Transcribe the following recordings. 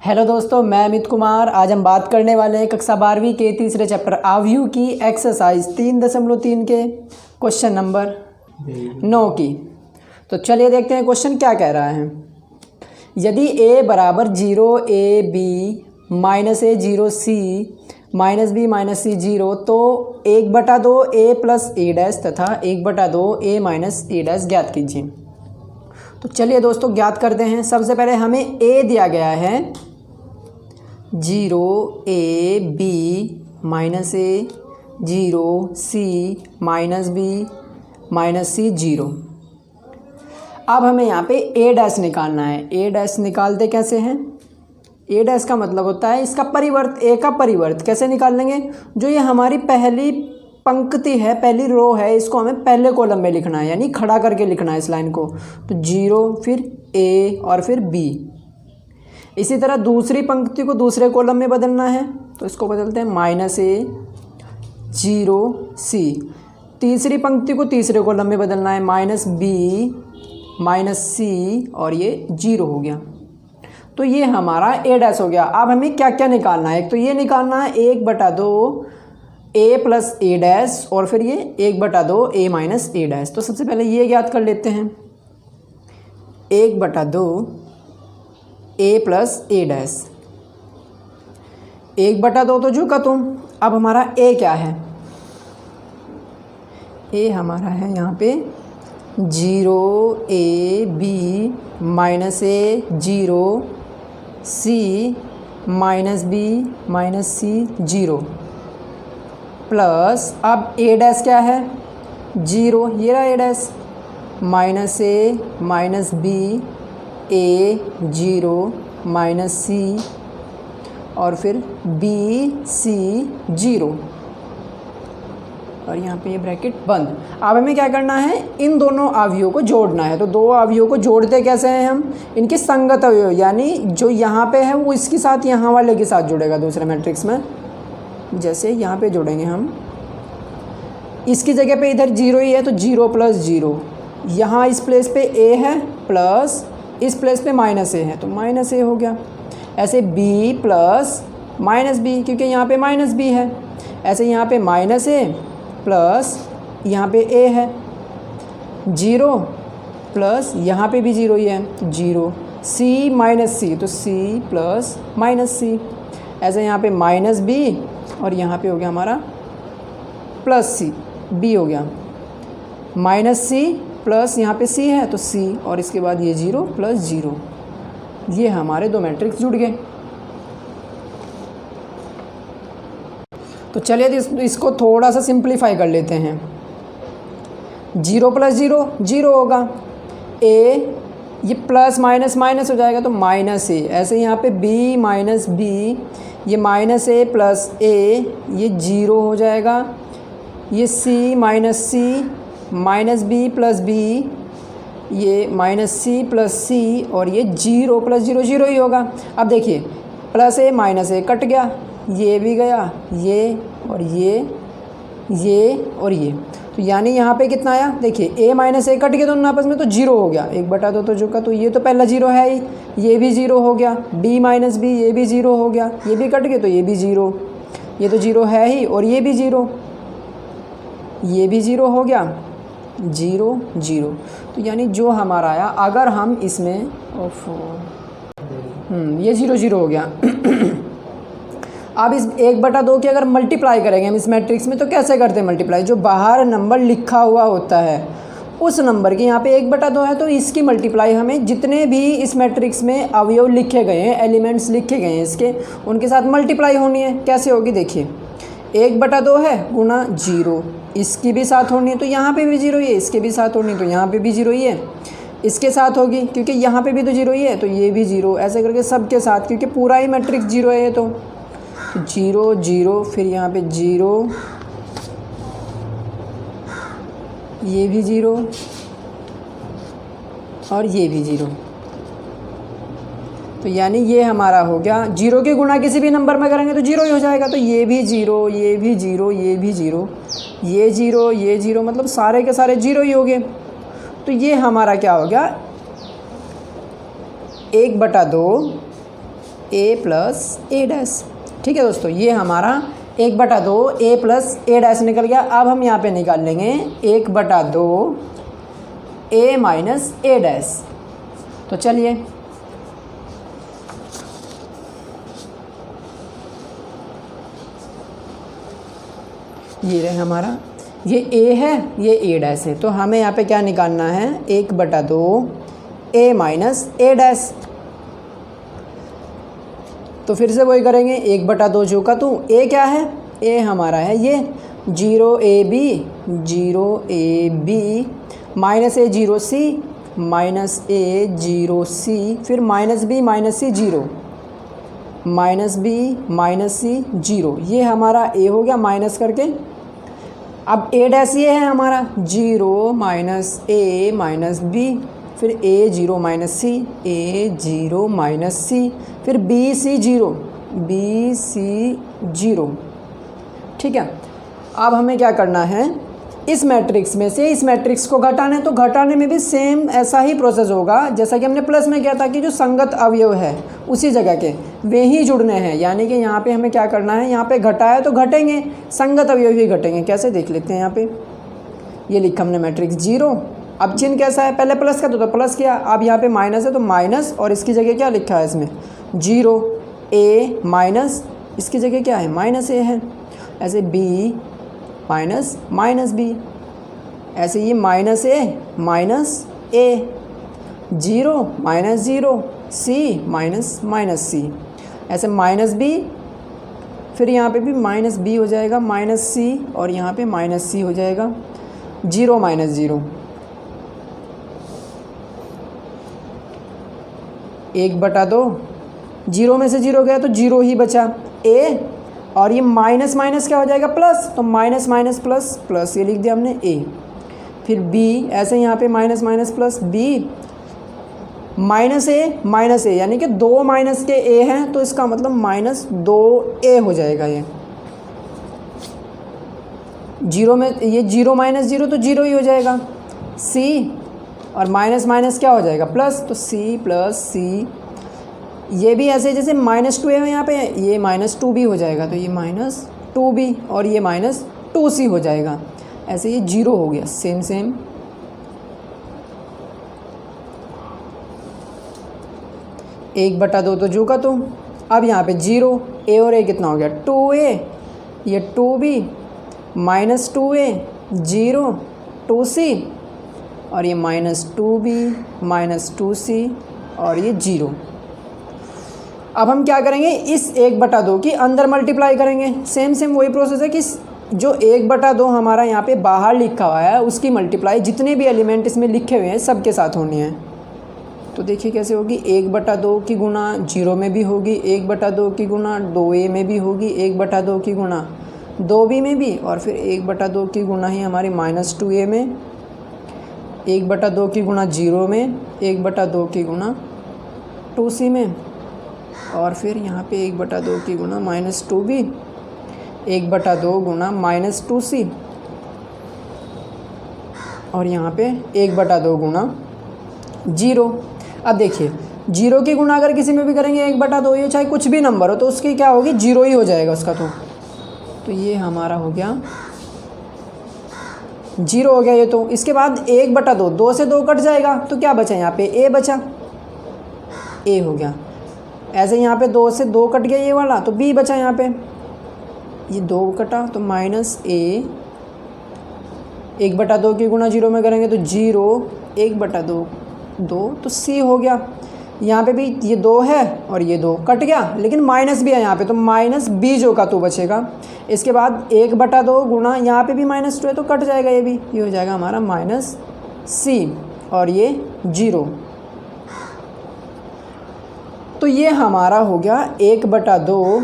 Hello दोस्तों, मैं अमित कुमार। आज हम बात करने वाले हैं कक्षा 12वीं के तीसरे चैप्टर आव्यूह की एक्सरसाइज 3.3 के क्वेश्चन नंबर 9 की। तो चलिए देखते हैं क्वेश्चन क्या कह रहा है। यदि a बराबर 0 a b minus a 0 c minus b minus c 0 तो 1/2 a प्लस a डैश तथा 1/2 a माइनस a डैश ज्ञात कीजिए। तो चलिए दोस्तों ज्ञात करते हैं। सबसे पहले हमें a दिया गया है 0 a b minus a 0 c minus b minus c 0। अब हमें यहाँ पे a डैश निकालना है। a डैश निकालते कैसे हैं? a डैश का मतलब होता है इसका परिवर्त, a का परिवर्त। कैसे निकाल लेंगे? जो ये हमारी पहली पंक्ति है, पहली रो है, इसको हमें पहले कॉलम में लिखना है, यानी खड़ा करके लिखना है इस लाइन को। तो 0 फिर a और फिर b। इसी तरह दूसरी पंक्ति को दूसरे कॉलम में बदलना है, तो इसको बदलते हैं माइनस a 0 c। तीसरी पंक्ति को तीसरे कॉलम में बदलना है, माइनस b माइनस c और ये 0 हो गया। तो ये हमारा a डैश हो गया। अब हमें क्या क्या निकालना है? एक तो ये निकालना है 1/2 a प्लस a डैश और फिर ये 1/2 a माइनस a डैश। तो सबसे पहले ये ज्ञात कर लेते हैं, 1/2 a प्लस a डैश। 1/2 तो जो का तुम। अब हमारा a क्या है? a हमारा है यहाँ पे 0 a b minus a 0 c minus b minus c 0 plus अब a डैश क्या है? 0, ये रहा a dash, minus a minus b a 0 minus c और फिर b c 0 और यहाँ पे ये ब्रैकेट बंद। अब हमें क्या करना है? इन दोनों अवयवों को जोड़ना है। तो दो अवयवों को जोड़ते कैसे हैं हम? इनके संगत अवयव, यानी जो यहाँ पे है वो इसके साथ यहाँ वाले के साथ जुड़ेगा दूसरे मैट्रिक्स में। जैसे यहाँ पे जोड़ेंगे हम, इसकी जगह पे इधर 0 ही है तो 0 प्लस 0, यहाँ इस प्लेस पे a है प्लस इस प्लेस पे माइनस a है तो माइनस a हो गया। ऐसे b प्लस माइनस b, क्योंकि यहाँ पे माइनस b है। ऐसे यहाँ पे माइनस a प्लस यहाँ पे a है 0 प्लस यहाँ पे भी 0 ही है 0 c माइनस c तो c प्लस माइनस c। ऐसे यहाँ पे माइनस b और यहाँ पे हो गया हमारा प्लस c, b हो गया माइनस c प्लस यहाँ पे c है तो c और इसके बाद ये 0 प्लस 0। ये हमारे दो मैट्रिक्स जुड़ गए। तो चलिए इसको थोड़ा सा सिंप्लीफाई कर लेते हैं। 0 प्लस 0 0 होगा, a ये प्लस माइनस माइनस हो जाएगा तो माइनस a। ऐसे यहाँ पे b माइनस b, ये माइनस a प्लस a, ये 0 हो जाएगा। ये c minus c minus b plus b, ये माइनस c प्लस c और ये 0 प्लस 0 0 ही होगा। अब देखिए plus a minus a cut गया, ये भी गया, ये और ये और ये। तो यानी यहाँ पे कितना आया? देखिए a माइनस a कट गया दोनों आपस में तो 0 हो गया। 1/2 तो जो का, तो ये तो पहला 0 है ही, ये भी 0 हो गया। b माइनस b, ये भी 0 हो गया, ये भी कट गया तो ये भी 0, ये तो 0 है ही और ये भी 0, ये भी 0 हो गया, 0 0। तो यानी जो हमारा आया, अगर हम इसमें ये 0 0 हो गया। अब इस 1/2 की अगर मल्टीप्लाई करेंगे हम इस मैट्रिक्स में तो कैसे करते हैं मल्टीप्लाई? जो बाहर नंबर लिखा हुआ होता है उस नंबर की, यहाँ पे 1/2 है तो इसकी मल्टीप्लाई हमें जितने भी इस मैट्रिक्स में अवयव लिखे गए हैं, एलिमेंट्स लिखे गए हैं इसके, उनके साथ मल्टीप्लाई होनी है। कैसे होगी? देखिए 1/2 है गुना 0, इसकी भी साथ होनी है तो यहाँ पे भी 0 ही है, इसके भी साथ होनी है तो यहाँ पे भी 0 ही है, इसके साथ होगी क्योंकि यहाँ पे भी तो 0 ही है तो ये भी 0, ऐसे करके सबके साथ, क्योंकि पूरा ही मैट्रिक्स 0 है ये तो 0 0, फिर यहाँ पे 0, ये भी 0 और ये भी 0। तो यानी ये हमारा हो गया। 0 के गुणा किसी भी नंबर में करेंगे तो 0 ही हो जाएगा। तो ये भी 0, ये भी 0, ये भी 0, ये 0, ये 0, मतलब सारे के सारे 0 ही हो गए। तो ये हमारा क्या हो गया? 1/2 ए प्लस ए डैश। ठीक है दोस्तों, ये हमारा 1/2 ए प्लस ए डैश निकल गया। अब हम यहाँ पे निकाल लेंगे 1/2 ए माइनस ए डैश। तो चलिए ये रहे हमारा, ये ए है, ये ए डैश है, तो हमें यहाँ पे क्या निकालना है 1/2 ए माइनस ए डैश। तो फिर से वही करेंगे 1/2 जो का तू ए क्या है, ए हमारा है ये 0ab माइनस ए 0c माइनस ए 0c, फिर माइनस बी माइनस सी 0 माइनस बी माइनस सी 0, ये हमारा ए हो गया माइनस करके। अब ए डैश ये है हमारा 0 माइनस ए माइनस बी, फिर ए 0 माइनस सी, ए 0 माइनस सी, फिर बी सी 0। ठीक है, अब हमें क्या करना है, इस मैट्रिक्स में से इस मैट्रिक्स को घटाना है। तो घटाने में भी सेम ऐसा ही प्रोसेस होगा जैसा कि हमने प्लस में किया था कि जो संगत अवयव है उसी जगह के वे ही जुड़ने हैं। यानी कि यहाँ पे हमें क्या करना है, यहाँ पे घटाया तो घटेंगे, संगत अवयव ही घटेंगे। कैसे देख लेते हैं, यहाँ पे ये लिखा हमने मैट्रिक्स 0। अब चिन्ह कैसा है, पहले प्लस का तो प्लस किया, अब यहाँ पे माइनस है तो माइनस, और इसकी जगह क्या लिखा है इसमें 0, ए माइनस, इसकी जगह क्या है माइनस ए है। ऐसे बी माइनस माइनस बी, ऐसे ये माइनस ए माइनस ए, 0 माइनस 0, सी माइनस माइनस सी, ऐसे माइनस बी, फिर यहाँ पे भी माइनस बी हो जाएगा माइनस सी, और यहाँ पे माइनस सी हो जाएगा 0 माइनस 0। 1/2, 0 में से 0 गया तो 0 ही बचा ए, और ये माइनस माइनस क्या हो जाएगा प्लस, तो माइनस माइनस प्लस प्लस, ये लिख दिया हमने ए। फिर बी, ऐसे यहाँ पे minus minus plus B, minus A, यानी कि 2 माइनस के ए हैं तो इसका मतलब -2a हो जाएगा। ये 0 में ये 0 माइनस 0 तो 0 ही हो जाएगा। सी, और माइनस माइनस क्या हो जाएगा प्लस, तो सी प्लस सी। ये भी ऐसे जैसे -2a है यहाँ पे, ये -2b हो जाएगा, तो ये -2b, और ये -2c हो जाएगा। ऐसे ये 0 हो गया, सेम 1/2 तो जो का तो। अब यहाँ पे 0, ए और ए कितना हो गया 2a, ये 2b -2a 0 2c, और ये -2b -2c, और ये 0। अब हम क्या करेंगे, इस 1/2 की अंदर मल्टीप्लाई करेंगे। सेम वही प्रोसेस है कि जो 1/2 हमारा यहाँ पे बाहर लिखा हुआ है उसकी मल्टीप्लाई जितने भी एलिमेंट इसमें लिखे हुए हैं सबके साथ होनी है। तो देखिए कैसे होगी, 1/2 की गुणा 0 में भी होगी, 1/2 की गुणा 2a में भी होगी, 1/2 की गुणा 2b में भी, और फिर 1/2 की गुणा ही हमारी -2a में, 1/2 की गुणा 0 में, 1/2 की गुणा 2c में, और फिर यहाँ पे 1/2 की गुणा -2b, 1/2 गुणा -2c, और यहाँ पे 1/2 गुणा 0। अब देखिए 0 की गुणा अगर किसी में भी करेंगे 1/2, ये चाहे कुछ भी नंबर हो तो उसकी क्या होगी 0 ही हो जाएगा उसका। तो ये हमारा हो गया 0 हो गया ये। तो इसके बाद 1/2, 2 से 2 कट जाएगा तो क्या बचा यहाँ पे a बचा, a हो गया। ऐसे यहाँ पे 2 से 2 कट गया ये वाला, तो b बचा यहाँ पे, ये 2 कटा तो -a, 1/2 की गुणा 0 में करेंगे तो 0, 1/2 2, तो c हो गया। यहाँ पे भी ये 2 है और ये 2 कट गया, लेकिन माइनस भी है यहाँ पे, तो -b जो का तो बचेगा। इसके बाद 1/2 गुणा यहाँ पे भी -2 है तो कट जाएगा ये भी, ये हो जाएगा हमारा -c, और ये 0। तो ये हमारा हो गया 1/2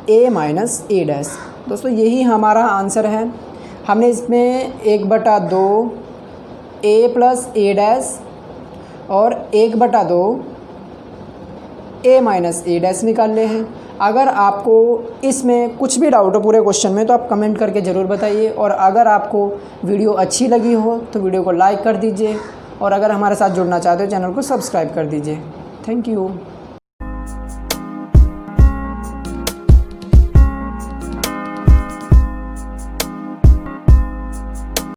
a माइनस ए डैश। दोस्तों यही हमारा आंसर है। हमने इसमें 1/2 a प्लस ए डैश और 1/2 a माइनस ए डैश निकाल ले हैं। अगर आपको इसमें कुछ भी डाउट हो पूरे क्वेश्चन में तो आप कमेंट करके ज़रूर बताइए, और अगर आपको वीडियो अच्छी लगी हो तो वीडियो को लाइक कर दीजिए, और अगर हमारे साथ जुड़ना चाहते हो चैनल को सब्सक्राइब कर दीजिए। Thank you.